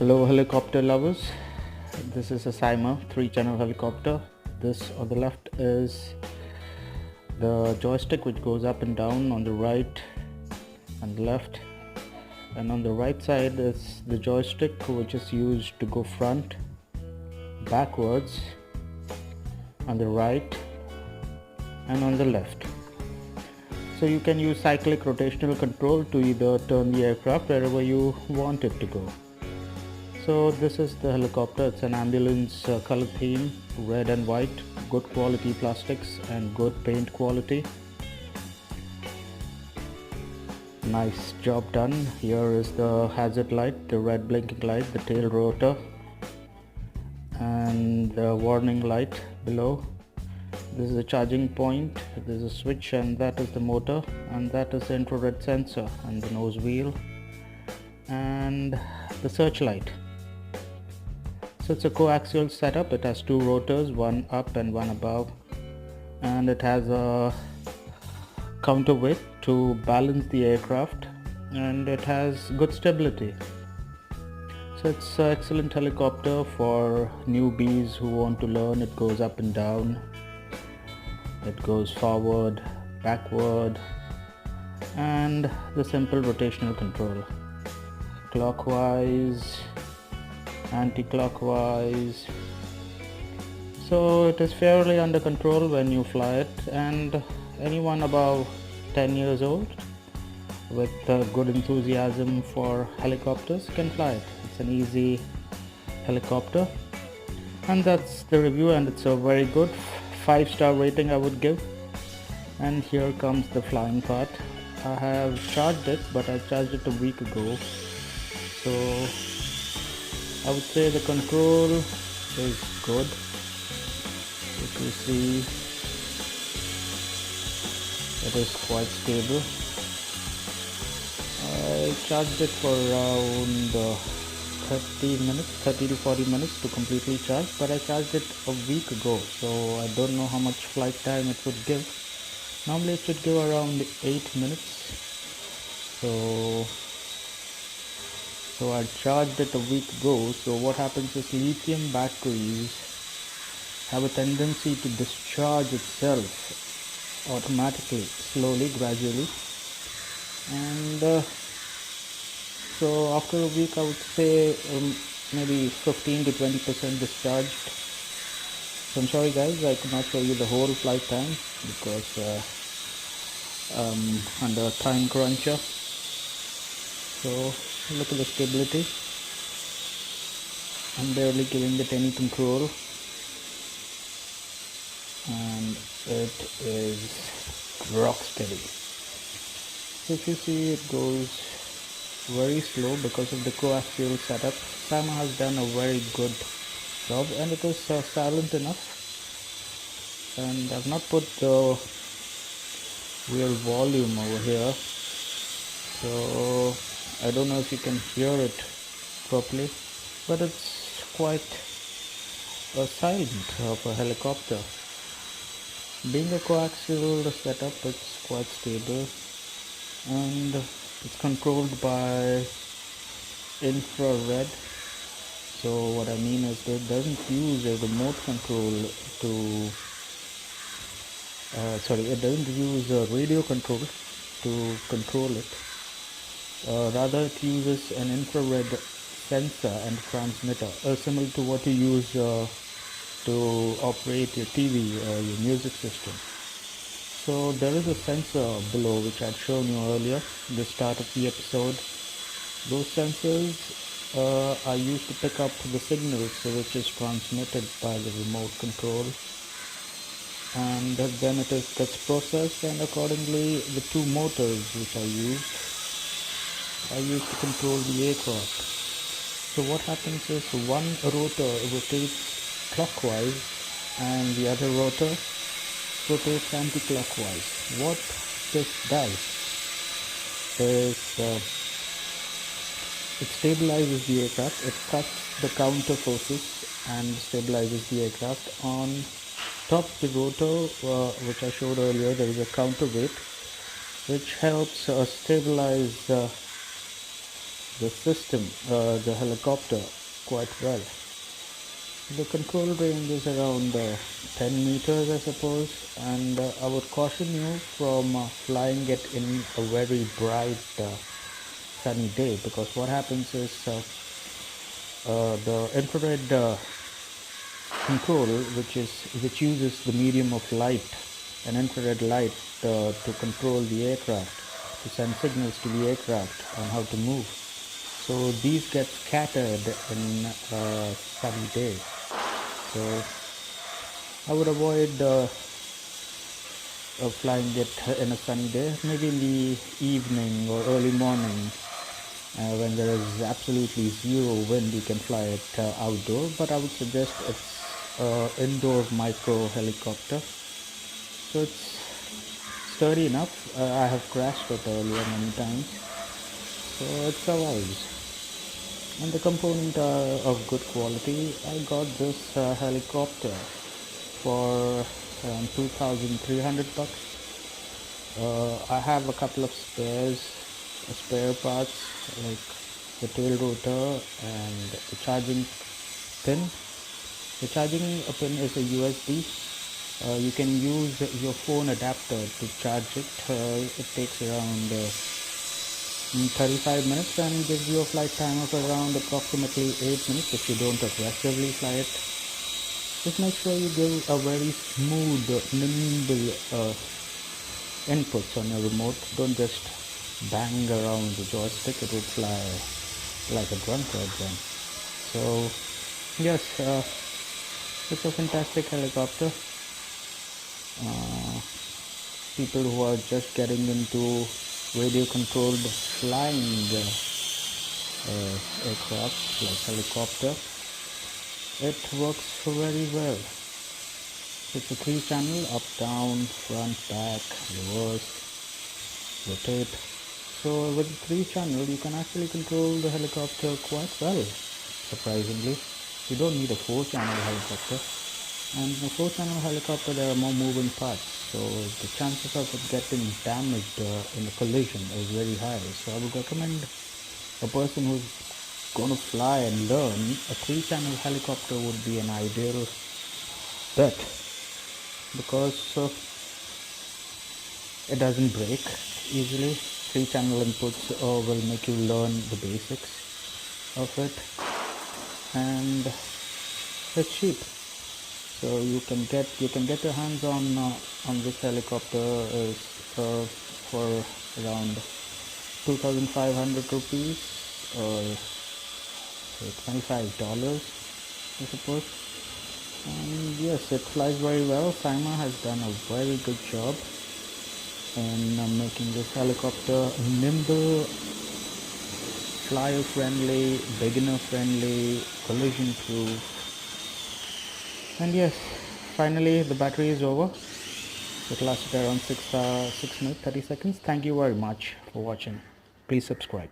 Hello helicopter lovers, this is a Syma 3-channel helicopter. This on the left is the joystick which goes up and down on the right and left, and on the right side is the joystick which is used to go front, backwards, on the right and on the left. So you can use cyclic rotational control to either turn the aircraft wherever you want it to go. So this is the helicopter. It's an ambulance color theme, red and white, good quality plastics and good paint quality. Nice job done. Here is the hazard light, the red blinking light, the tail rotor and the warning light below. This is a charging point, there's a switch, and that is the motor, and that is the infrared sensor, and the nose wheel and the searchlight. So it's a coaxial setup. It has two rotors, one up and one above, and it has a counterweight to balance the aircraft, and it has good stability. So it's an excellent helicopter for newbies who want to learn. It goes up and down, it goes forward, backward, and the simple rotational control, clockwise, anti-clockwise. So it is fairly under control when you fly it, and anyone above 10 years old with good enthusiasm for helicopters can fly it. It's an easy helicopter, and that's the review, and it's a very good 5-star rating I would give. And here comes the flying part. I have charged it, but I charged it a week ago, so I would say the control is good. If you see, it is quite stable. I charged it for around 30 to 40 minutes to completely charge, but I charged it a week ago, so I don't know how much flight time it would give. Normally it should give around 8 minutes. So I charged it a week ago. So what happens is lithium batteries have a tendency to discharge itself automatically, slowly, gradually, and so after a week I would say maybe 15 to 20% discharged. So I'm sorry guys, I could not show you the whole flight time because I'm under a time cruncher. So look at the stability. I'm barely giving it any control, and it is rock steady. So if you see, it goes very slow because of the coaxial setup. Syma has done a very good job, and it is silent enough. And I've not put the real volume over here, so I don't know if you can hear it properly, but it's quite silent of a helicopter. Being a coaxial setup, it's quite stable, and it's controlled by infrared. So what I mean is that it doesn't use a remote control to it doesn't use a radio control to control it. Rather, it uses an infrared sensor and transmitter, similar to what you use to operate your TV or your music system. So there is a sensor below which I had shown you earlier in the start of the episode. Those sensors are used to pick up the signals which is transmitted by the remote control, and then it gets processed, and accordingly the two motors which are used to control the aircraft. So what happens is one rotor rotates clockwise and the other rotor rotates anti-clockwise. What this does is it stabilizes the aircraft. It cuts the counter forces and stabilizes the aircraft. On top of the rotor, which I showed earlier, there is a counterweight which helps stabilize the system, the helicopter, quite well. The control range is around 10 meters, I suppose, and I would caution you from flying it in a very bright sunny day, because what happens is the infrared control, which uses the medium of light, an infrared light, to control the aircraft, to send signals to the aircraft on how to move. So these get scattered in a sunny day. So I would avoid flying it in a sunny day. Maybe in the evening or early morning, when there is absolutely zero wind, you can fly it outdoor. But I would suggest it's indoor micro helicopter. So it's sturdy enough. I have crashed it earlier many times, so it survives. And the components are of good quality. I got this helicopter for around 2,300 bucks. I have a couple of spare parts, like the tail rotor and the charging pin. The charging pin is a USB. You can use your phone adapter to charge it. It takes around 35 minutes and gives you a flight time of around approximately 8 minutes if you don't aggressively fly it. Just make sure you give a very smooth, nimble inputs on your remote. Don't just bang around the joystick, it would fly like a drunkard then. So yes, it's a fantastic helicopter. People who are just getting into radio controlled flying aircraft like helicopter, it works very well. It's a 3-channel, up, down, front, back, reverse, rotate. So with 3-channel you can actually control the helicopter quite well, surprisingly. You don't need a 4-channel helicopter. And in a 4-channel helicopter there are more moving parts, so the chances of it getting damaged in a collision is very high. So I would recommend a person who's going to fly and learn, a 3-channel helicopter would be an ideal bet, because it doesn't break easily. 3-channel inputs will make you learn the basics of it, and it's cheap. So you can get your hands on this helicopter is for around 2,500 rupees, or $25, I suppose. And yes, it flies very well. Syma has done a very good job in making this helicopter nimble, flyer friendly, beginner friendly, collision proof. And yes, finally the battery is over. It lasted around 6 minutes 30 seconds. Thank you very much for watching. Please subscribe.